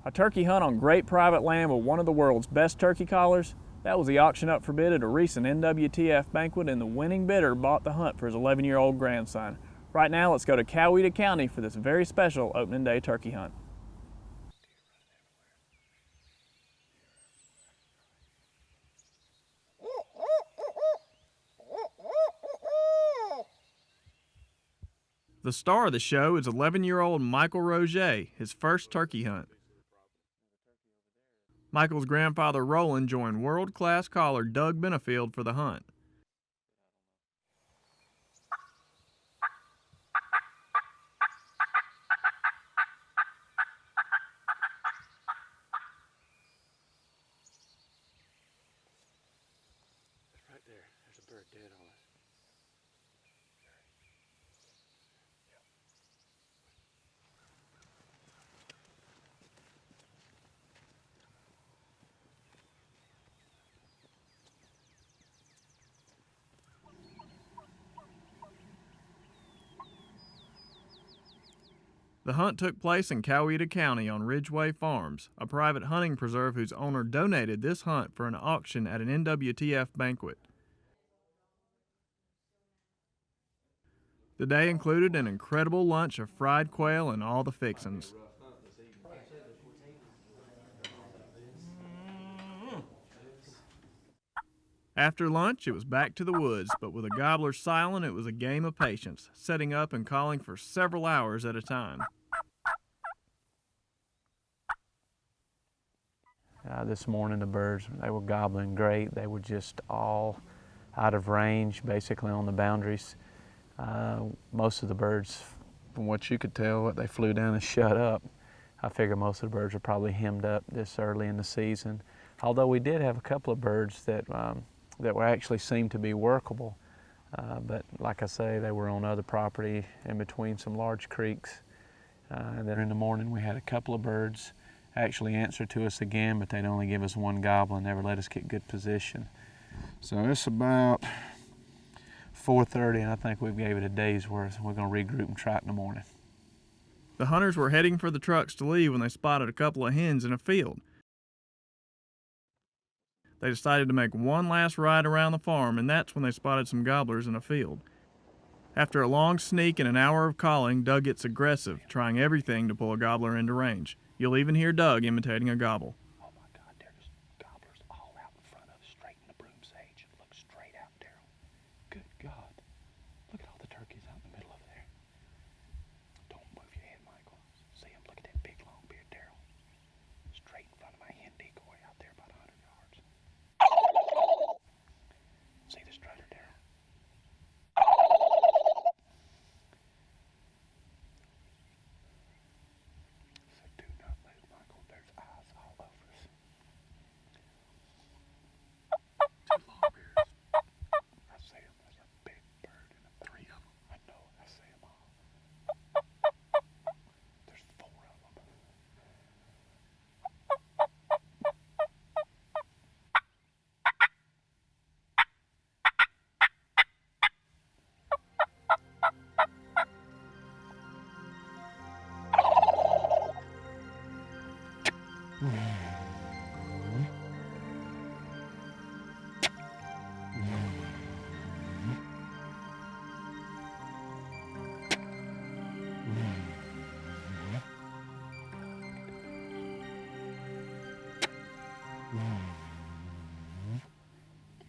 A turkey hunt on great private land with one of the world's best turkey callers? That was the auction up for bid at a recent NWTF banquet, and the winning bidder bought the hunt for his 11-year-old grandson. Right now, let's go to Coweta County for this very special opening day turkey hunt. The star of the show is 11-year-old Michael Roget, his first turkey hunt. Michael's grandfather Roland joined world-class caller Doug Benefield for the hunt. Right there, there's a bird dead on it. The hunt took place in Coweta County on Ridgeway Farms, a private hunting preserve whose owner donated this hunt for an auction at an NWTF banquet. The day included an incredible lunch of fried quail and all the fixins. After lunch, it was back to the woods, but with a gobbler silent, it was a game of patience, setting up and calling for several hours at a time. This morning the birds, they were gobbling great. They were just all out of range, basically on the boundaries. Most of the birds, from what you could tell, they flew down and shut up. I figure most of the birds are probably hemmed up this early in the season. Although we did have a couple of birds that were actually seemed to be workable. But like I say, they were on other property in between some large creeks. And then in the morning we had a couple of birds actually answer to us again, but they'd only give us one gobble and never let us get good position. So it's about 4:30, and I think we gave it a day's worth. We're going to regroup and try it in the morning. The hunters were heading for the trucks to leave when they spotted a couple of hens in a field. They decided to make one last ride around the farm, and that's when they spotted some gobblers in a field. After a long sneak and an hour of calling, Doug gets aggressive, trying everything to pull a gobbler into range. You'll even hear Doug imitating a gobble. Oh my God, there's gobblers all out in front of us, straight in the broom sage. Look straight out, Daryl. Good God. Look at all the turkeys out in the middle over there. Don't move your head, Michael. See him? Look at that big long beard, Daryl. Straight in front of my hen decoy out there about 100 yards. See the strutter, Daryl? So do not move, Michael. There's eyes all over us. Two long beards. I see them. There's a big bird and 3 of them. I know. I see them all. There's 4 of them.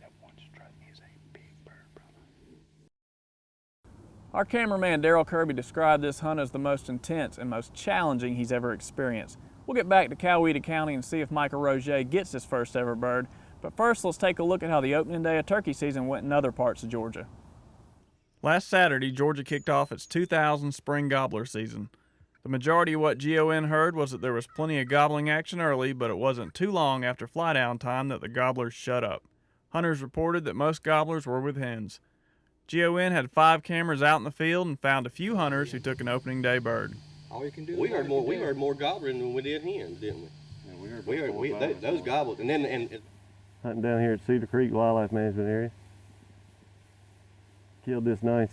That one strut is a big bird, brother. Our cameraman Daryl Kirby described this hunt as the most intense and most challenging he's ever experienced. We'll get back to Coweta County and see if Michael Roget gets his first ever bird. But first, let's take a look at how the opening day of turkey season went in other parts of Georgia. Last Saturday, Georgia kicked off its 2000 spring gobbler season. The majority of what GON heard was that there was plenty of gobbling action early, but it wasn't too long after fly down time that the gobblers shut up. Hunters reported that most gobblers were with hens. GON had 5 cameras out in the field and found a few hunters who took an opening day bird. All you can do. We heard more gobbling than we did hens, didn't we? Yeah, We heard those gobbles, and then hunting down here at Cedar Creek Wildlife Management Area. Killed this nice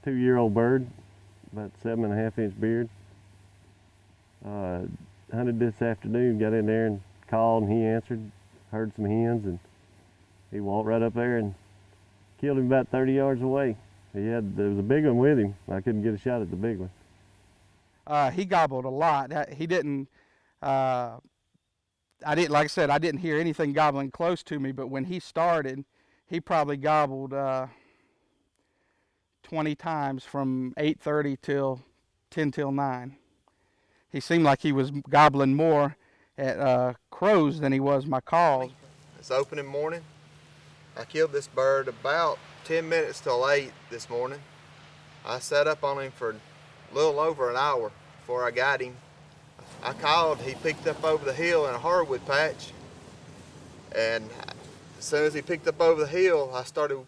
2-year-old bird, about 7.5-inch beard. hunted this afternoon, got in there and called, and he answered, heard some hens, and he walked right up there and killed him about 30 yards away. There was a big one with him. I couldn't get a shot at the big one. He gobbled a lot. He didn't, like I said, I didn't hear anything gobbling close to me, but when he started, he probably gobbled 20 times from 8:30 till 10 till 9. He seemed like he was gobbling more at crows than he was my calls. It's opening morning. I killed this bird about 10 minutes till 8 this morning. I sat up on him for a little over an hour before I got him. I called, he picked up over the hill in a hardwood patch, and as soon as he picked up over the hill, I started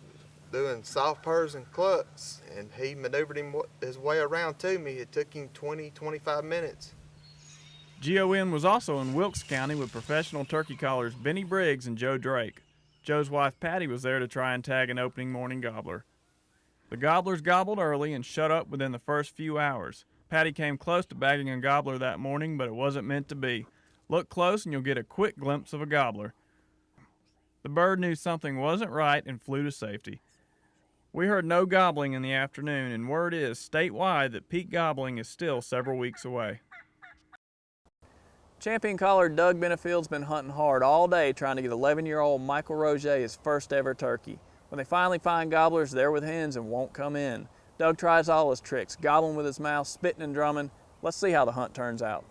doing soft purrs and clucks, and he maneuvered his way around to me. It took him 20-25 minutes. GON was also in Wilkes County with professional turkey callers Benny Briggs and Joe Drake. Joe's wife Patty was there to try and tag an opening morning gobbler. The gobblers gobbled early and shut up within the first few hours. Patty came close to bagging a gobbler that morning, but it wasn't meant to be. Look close and you'll get a quick glimpse of a gobbler. The bird knew something wasn't right and flew to safety. We heard no gobbling in the afternoon, and word is statewide that peak gobbling is still several weeks away. Champion caller Doug Benefield's been hunting hard all day trying to get 11-year-old Michael Roget his first ever turkey. When they finally find gobblers, they're with hens and won't come in. Doug tries all his tricks, gobbling with his mouth, spitting and drumming. Let's see how the hunt turns out.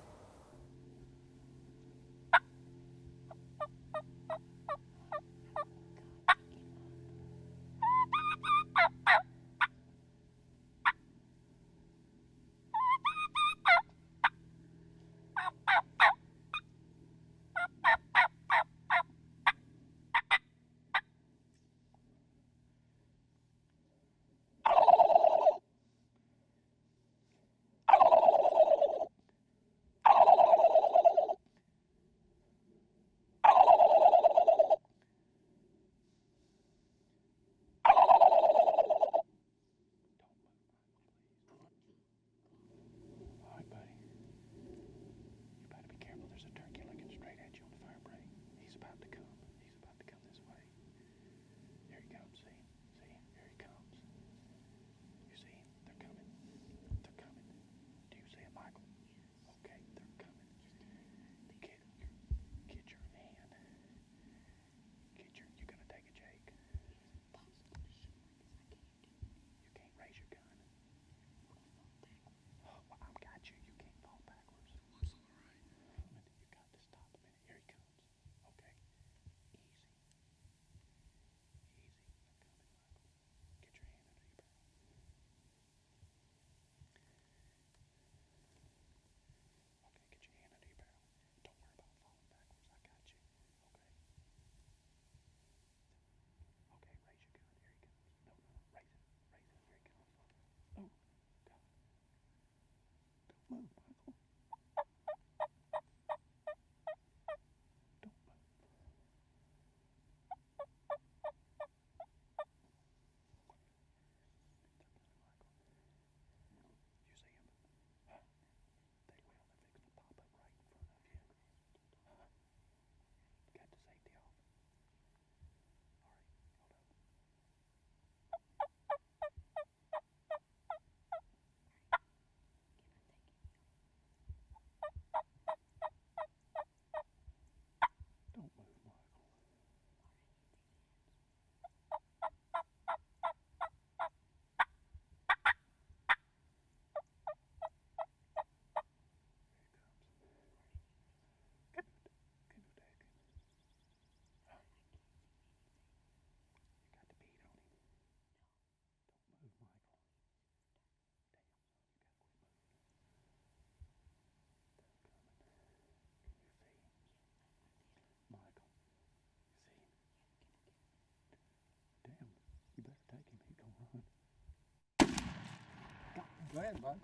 Go ahead, bud.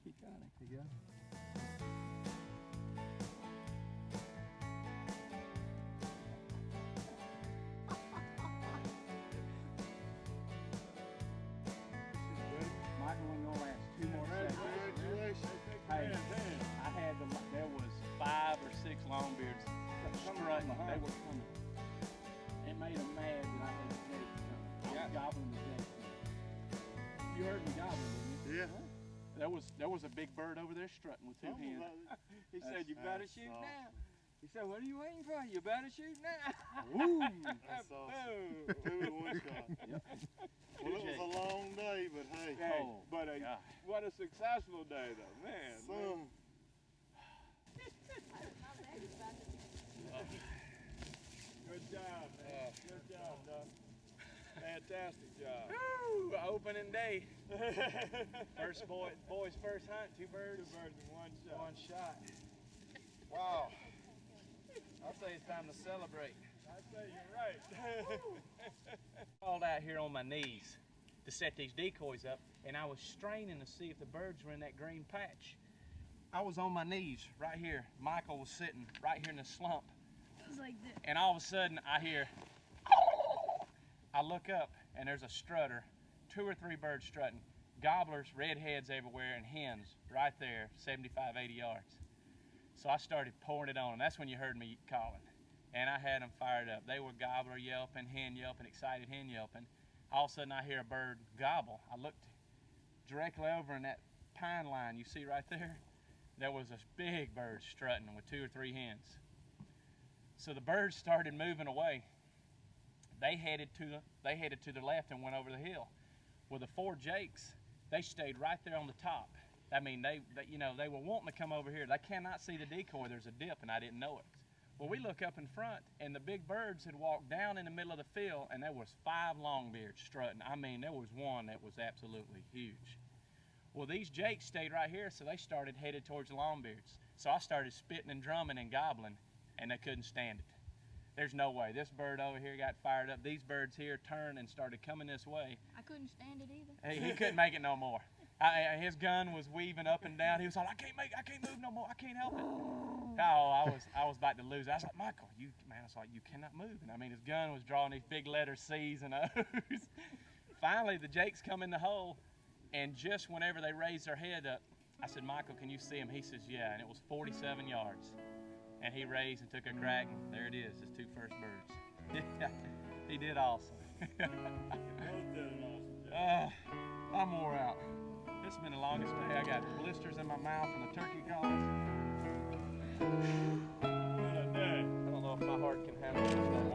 You got it. You got it. Michael, we're gonna last 2 more rounds. There was a big bird over there strutting with two hens. He said, "You better shoot now." He said, "What are you waiting for? You better shoot now." Woo! That's awesome. 2 in 1 shot. Yep. Well, it was a long day, but hey, but what a successful day, though, man. Good job, man. Good job, Doug. Fantastic job. Woo! Opening day. Boys' first hunt. Two birds in one shot. One shot. Wow. I'll say it's time to celebrate. I say you're right. Crawled out here on my knees to set these decoys up, and I was straining to see if the birds were in that green patch. I was on my knees right here. Michael was sitting right here in the slump. It was like this. And all of a sudden I hear, I look up and there's a strutter, 2 or 3 birds strutting, gobblers, redheads everywhere, and hens right there, 75, 80 yards. So I started pouring it on them. That's when you heard me calling. And I had them fired up. They were gobbler yelping, hen yelping, excited hen yelping. All of a sudden I hear a bird gobble. I looked directly over in that pine line you see right there. There was a big bird strutting with 2 or 3 hens. So the birds started moving away. They headed to the left and went over the hill. Well, the 4 jakes, they stayed right there on the top. I mean, they were wanting to come over here. They cannot see the decoy. There's a dip, and I didn't know it. Well, we look up in front, and the big birds had walked down in the middle of the field, and there was 5 longbeards strutting. I mean, there was one that was absolutely huge. Well, these jakes stayed right here, so they started headed towards the longbeards. So I started spitting and drumming and gobbling, and they couldn't stand it. There's no way. This bird over here got fired up. These birds here turned and started coming this way. I couldn't stand it either. He couldn't make it no more. His gun was weaving up and down. He was like, I can't move no more. I can't help it. Oh, I was about to lose it. I was like, Michael, you cannot move. And I mean, his gun was drawing these big letter C's and O's. Finally, the jakes come in the hole, and just whenever they raised their head up, I said, Michael, can you see him? He says, yeah, and it was 47 yards. And he raised and took a crack, and there it is, his 2 first birds. He did awesome. Both did an awesome job. I'm wore out. This has been the longest day. I got blisters in my mouth from the turkey calls. What a day. I don't know if my heart can handle this.